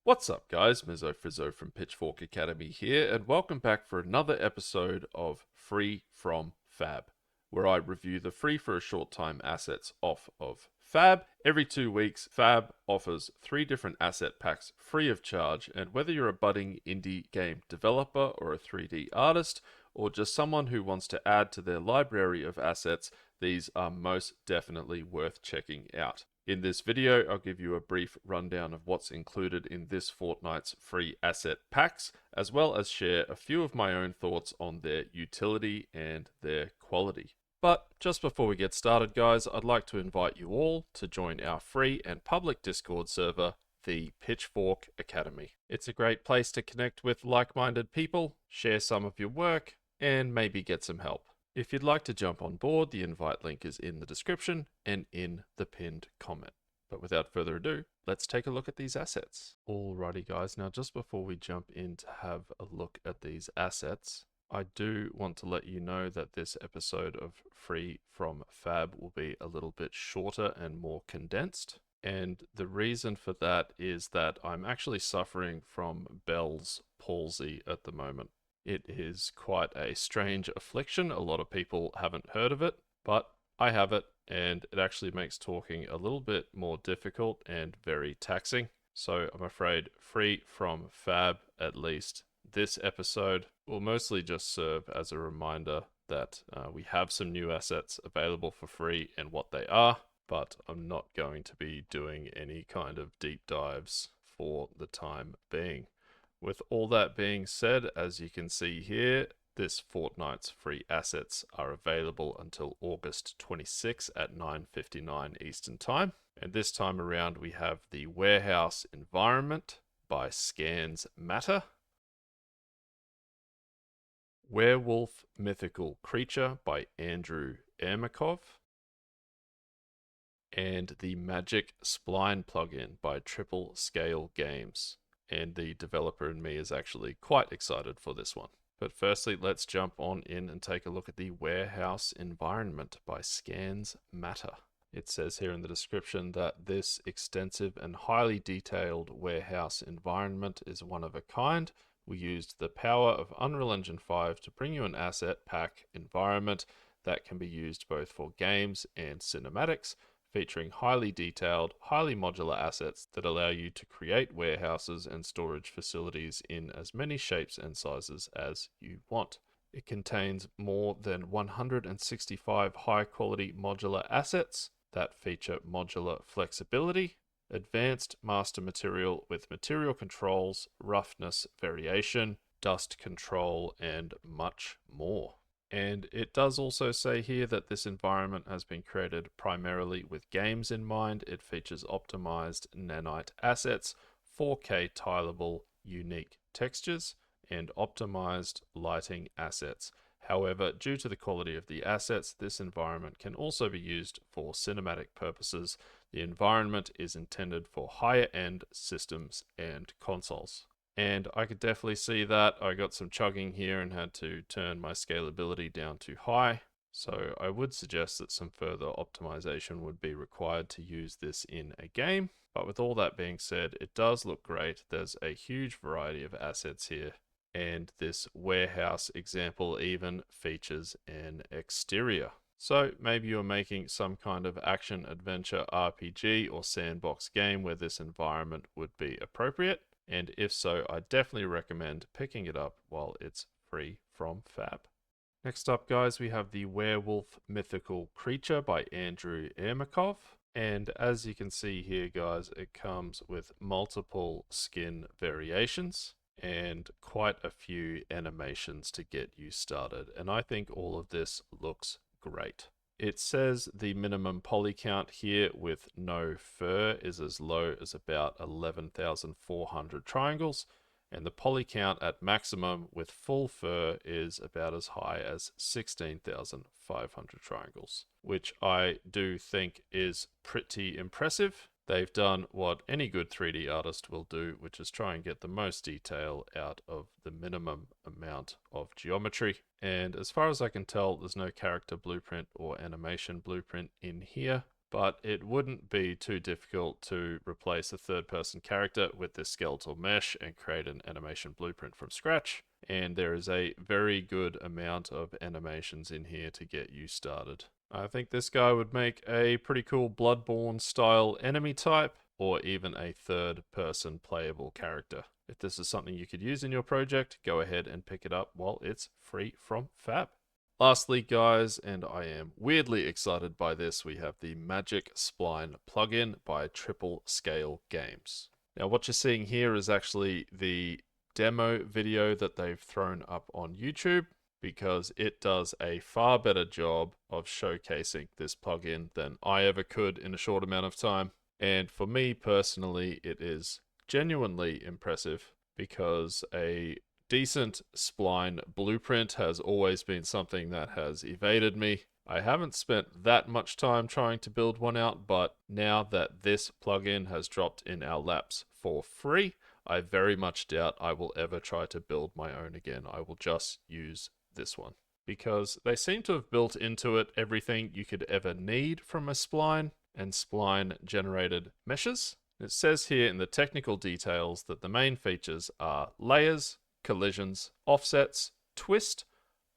What's up, guys? MizzoFrizzo from Pitchfork Academy here, and welcome back for another episode of Free from Fab, where I review the free for a short time assets off of Fab. Every 2 weeks, Fab offers 3 different asset packs free of charge, and whether you're a budding indie game developer or a 3D artist, or just someone who wants to add to their library of assets, these are most definitely worth checking out. In this video, I'll give you a brief rundown of what's included in this fortnight's free asset packs, as well as share a few of my own thoughts on their utility and their quality. But just before we get started, guys, I'd like to invite you all to join our free and public Discord server, the Pitchfork Academy. It's a great place to connect with like-minded people, share some of your work, and maybe get some help. If you'd like to jump on board, the invite link is in the description and in the pinned comment. But without further ado, let's take a look at these assets. Alrighty, guys, now just before we jump in to have a look at these assets, I do want to let you know that this episode of Free from Fab will be a little bit shorter and more condensed. And the reason for that is that I'm actually suffering from Bell's palsy at the moment. It is quite a strange affliction. A lot of people haven't heard of it, but I have it, and it actually makes talking a little bit more difficult and very taxing. So I'm afraid Free from Fab, at least this episode, will mostly just serve as a reminder that we have some new assets available for free and what they are, but I'm not going to be doing any kind of deep dives for the time being. With all that being said, as you can see here, this fortnight's free assets are available until August 26 at 9:59 Eastern Time. And this time around we have the Warehouse Environment by ScansMatter, Werewolf Mythical Creature by Ermakov, and the Magic Spline plugin by Triple Scale Games. And the developer and me is actually quite excited for this one. But firstly, let's jump on in and take a look at the Warehouse Environment by ScansMatter. It says here in the description that this extensive and highly detailed warehouse environment is one of a kind. We used the power of Unreal Engine 5 to bring you an asset pack environment that can be used both for games and cinematics, featuring highly detailed, highly modular assets that allow you to create warehouses and storage facilities in as many shapes and sizes as you want. It contains more than 165 high-quality modular assets that feature modular flexibility, advanced master material with material controls, roughness variation, dust control, and much more. And it does also say here that this environment has been created primarily with games in mind. It features optimized nanite assets, 4K tileable unique textures, and optimized lighting assets. However, due to the quality of the assets, this environment can also be used for cinematic purposes. The environment is intended for higher end systems and consoles. And I could definitely see that. I got some chugging here and had to turn my scalability down to high. So I would suggest that some further optimization would be required to use this in a game. But with all that being said, it does look great. There's a huge variety of assets here. And this warehouse example even features an exterior. So maybe you're making some kind of action adventure RPG or sandbox game where this environment would be appropriate. And if so, I definitely recommend picking it up while it's free from Fab. Next up, guys, we have the Werewolf Mythical Creature by Ermakov. And as you can see here, guys, it comes with multiple skin variations and quite a few animations to get you started. And I think all of this looks great. It says the minimum poly count here with no fur is as low as about 11,400 triangles, and the poly count at maximum with full fur is about as high as 16,500 triangles, which I do think is pretty impressive. They've done what any good 3D artist will do, which is try and get the most detail out of the minimum amount of geometry. And as far as I can tell, there's no character blueprint or animation blueprint in here. but it wouldn't be too difficult to replace a third-person character with this skeletal mesh and create an animation blueprint from scratch. And there is a very good amount of animations in here to get you started. I think this guy would make a pretty cool Bloodborne style enemy type, or even a third-person playable character. If this is something you could use in your project, go ahead and pick it up while it's free from Fab. Lastly, guys, and I am weirdly excited by this, we have the Magic Spline plugin by Triple Scale Games. Now, what you're seeing here is actually the demo video that they've thrown up on YouTube, because it does a far better job of showcasing this plugin than I ever could in a short amount of time. And for me personally, it is genuinely impressive, because a decent spline blueprint has always been something that has evaded me. I haven't spent that much time trying to build one out, but now that this plugin has dropped in our laps for free, I very much doubt I will ever try to build my own again. I will just use this one, because they seem to have built into it everything you could ever need from a spline and spline generated meshes. It says here in the technical details that the main features are layers, collisions, offsets, twist,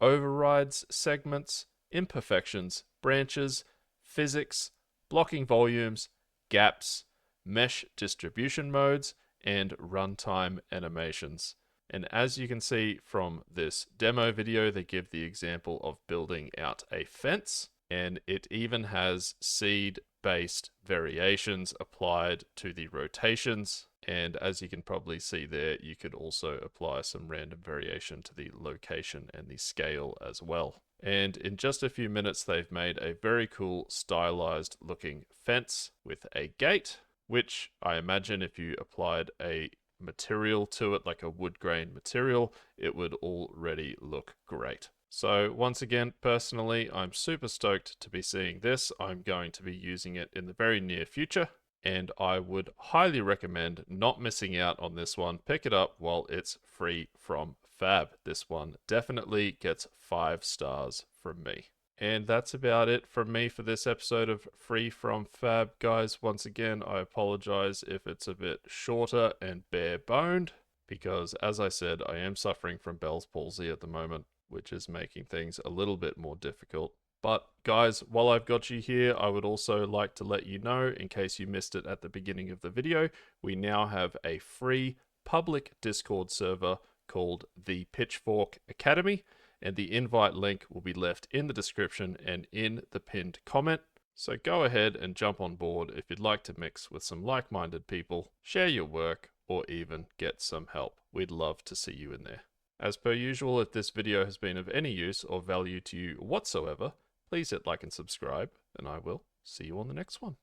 overrides, segments, imperfections, branches, physics, blocking volumes, gaps, mesh distribution modes, and runtime animations. And as you can see from this demo video, they give the example of building out a fence, and it even has seed-based variations applied to the rotations. And as you can probably see there, you could also apply some random variation to the location and the scale as well. And in just a few minutes, they've made a very cool stylized looking fence with a gate, which I imagine if you applied a material to it, like a wood grain material, it would already look great. So once again, personally, I'm super stoked to be seeing this. I'm going to be using it in the very near future, and I would highly recommend not missing out on this one. Pick it up while it's free from Fab. This one definitely gets 5 stars from me. And that's about it from me for this episode of Free from Fab. Guys, once again, I apologize if it's a bit shorter and bare-boned, because as I said, I am suffering from Bell's palsy at the moment, which is making things a little bit more difficult. But guys, while I've got you here, I would also like to let you know, in case you missed it at the beginning of the video, we now have a free public Discord server called the Pitchfork Academy, and the invite link will be left in the description and in the pinned comment. So go ahead and jump on board if you'd like to mix with some like-minded people, share your work, or even get some help. We'd love to see you in there. As per usual, if this video has been of any use or value to you whatsoever, please hit like and subscribe, and I will see you on the next one.